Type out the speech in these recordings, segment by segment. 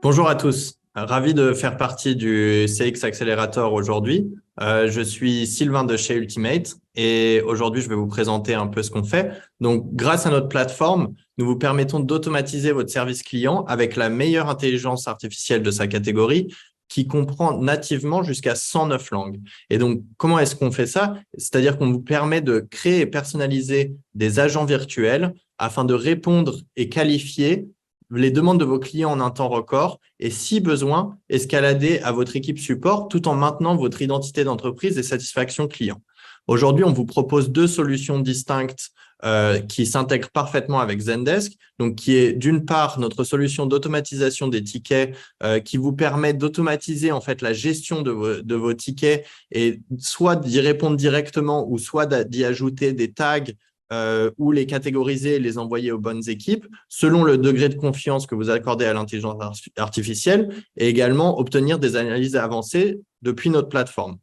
Bonjour à tous, ravi de faire partie du CX Accelerator aujourd'hui. Je suis Sylvain de chez Ultimate et aujourd'hui je vais vous présenter un peu ce qu'on fait. Donc grâce à notre plateforme, nous vous permettons d'automatiser votre service client avec la meilleure intelligence artificielle de sa catégorie qui comprend nativement jusqu'à 109 langues. Et donc comment est-ce qu'on fait ça? C'est-à-dire qu'on vous permet de créer et personnaliser des agents virtuels afin de répondre et qualifier les demandes de vos clients en un temps record et, si besoin, escalader à votre équipe support tout en maintenant votre identité d'entreprise et satisfaction client. Aujourd'hui, on vous propose deux solutions distinctes qui s'intègrent parfaitement avec Zendesk, donc qui est d'une part notre solution d'automatisation des tickets qui vous permet d'automatiser en fait la gestion de vos tickets et soit d'y répondre directement ou soit d'y ajouter des tags ou les catégoriser et les envoyer aux bonnes équipes selon le degré de confiance que vous accordez à l'intelligence artificielle et également obtenir des analyses avancées depuis notre plateforme.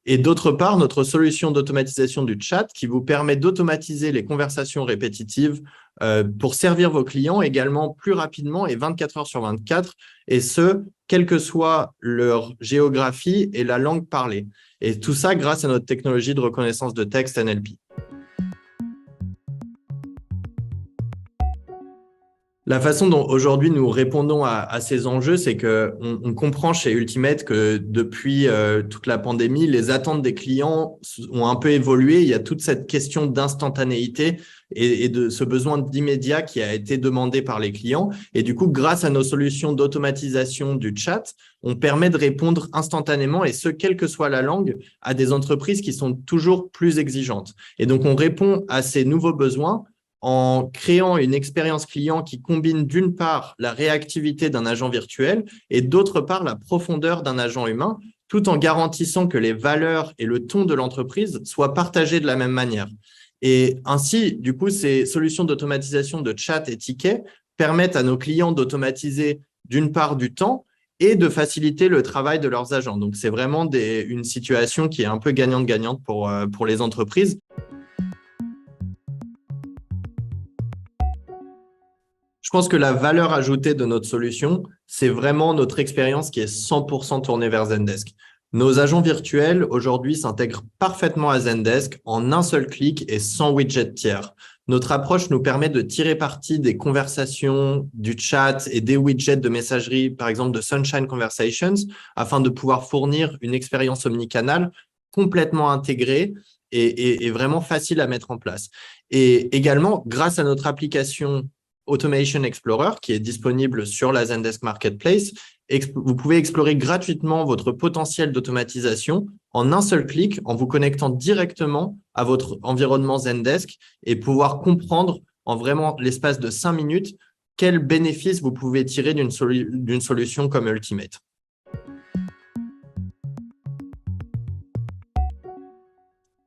Et d'autre part, notre solution d'automatisation du chat qui vous permet d'automatiser les conversations répétitives pour servir vos clients également plus rapidement et 24 heures sur 24, et ce, quelle que soit leur géographie et la langue parlée. Et tout ça grâce à notre technologie de reconnaissance de texte NLP. La façon dont aujourd'hui nous répondons à ces enjeux, c'est qu'on comprend chez Ultimate que depuis toute la pandémie, les attentes des clients ont un peu évolué. Il y a toute cette question d'instantanéité et de ce besoin d'immédiat qui a été demandé par les clients. Et du coup, grâce à nos solutions d'automatisation du chat, on permet de répondre instantanément, et ce, quelle que soit la langue, à des entreprises qui sont toujours plus exigeantes. Et donc, on répond à ces nouveaux besoins en créant une expérience client qui combine d'une part la réactivité d'un agent virtuel et d'autre part la profondeur d'un agent humain, tout en garantissant que les valeurs et le ton de l'entreprise soient partagés de la même manière. Et ainsi, du coup, ces solutions d'automatisation de chat et tickets permettent à nos clients d'automatiser d'une part du temps et de faciliter le travail de leurs agents. Donc, c'est vraiment une situation qui est un peu gagnante-gagnante pour les entreprises. Je pense que la valeur ajoutée de notre solution, c'est vraiment notre expérience qui est 100% tournée vers Zendesk. Nos agents virtuels, aujourd'hui, s'intègrent parfaitement à Zendesk en un seul clic et sans widget tiers. Notre approche nous permet de tirer parti des conversations, du chat et des widgets de messagerie, par exemple de Sunshine Conversations, afin de pouvoir fournir une expérience omnicanale complètement intégrée et vraiment facile à mettre en place. Et également, grâce à notre application Automation Explorer, qui est disponible sur la Zendesk Marketplace, vous pouvez explorer gratuitement votre potentiel d'automatisation en un seul clic, en vous connectant directement à votre environnement Zendesk et pouvoir comprendre en vraiment l'espace de 5 minutes quels bénéfices vous pouvez tirer d'une solution comme Ultimate.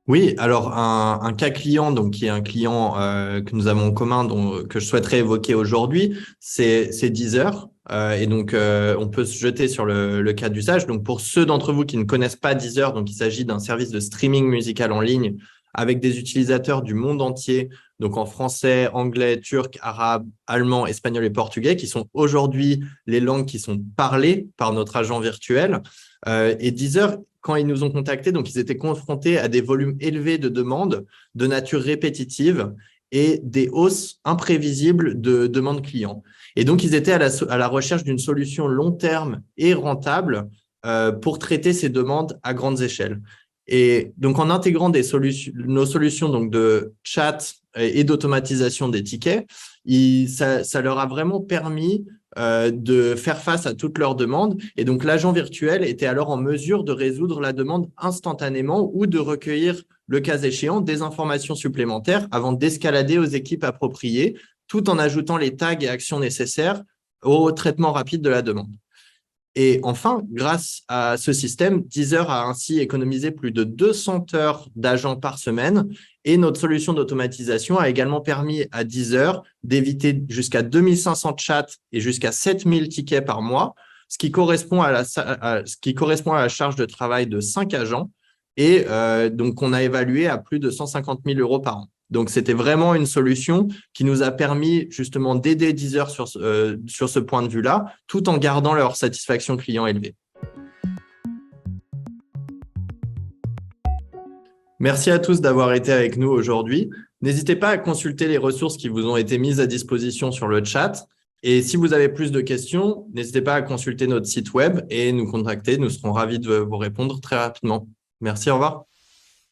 Oui, alors un cas client, donc qui est un client que nous avons en commun, que je souhaiterais évoquer aujourd'hui, c'est Deezer. Et donc, on peut se jeter sur le cas d'usage. Donc, pour ceux d'entre vous qui ne connaissent pas Deezer, donc il s'agit d'un service de streaming musical en ligne avec des utilisateurs du monde entier, donc en français, anglais, turc, arabe, allemand, espagnol et portugais, qui sont aujourd'hui les langues qui sont parlées par notre agent virtuel. Et Deezer, quand ils nous ont contactés, donc ils étaient confrontés à des volumes élevés de demandes de nature répétitive et des hausses imprévisibles de demandes clients. Et donc, ils étaient à la recherche d'une solution long terme et rentable pour traiter ces demandes à grandes échelles. Et donc, en intégrant nos solutions donc de chat et d'automatisation des tickets, ça leur a vraiment permis de faire face à toutes leurs demandes. Et donc, l'agent virtuel était alors en mesure de résoudre la demande instantanément ou de recueillir, le cas échéant, des informations supplémentaires avant d'escalader aux équipes appropriées, tout en ajoutant les tags et actions nécessaires au traitement rapide de la demande. Et enfin, grâce à ce système, Deezer a ainsi économisé plus de 200 heures d'agents par semaine, et notre solution d'automatisation a également permis à Deezer d'éviter jusqu'à 2500 chats et jusqu'à 7000 tickets par mois, ce qui correspond à la charge de travail de 5 agents, Et donc, on a évalué à plus de 150 000 euros par an. Donc, c'était vraiment une solution qui nous a permis justement d'aider Deezer sur ce point de vue-là, tout en gardant leur satisfaction client élevée. Merci à tous d'avoir été avec nous aujourd'hui. N'hésitez pas à consulter les ressources qui vous ont été mises à disposition sur le chat. Et si vous avez plus de questions, n'hésitez pas à consulter notre site web et nous contacter. Nous serons ravis de vous répondre très rapidement. Merci, au revoir.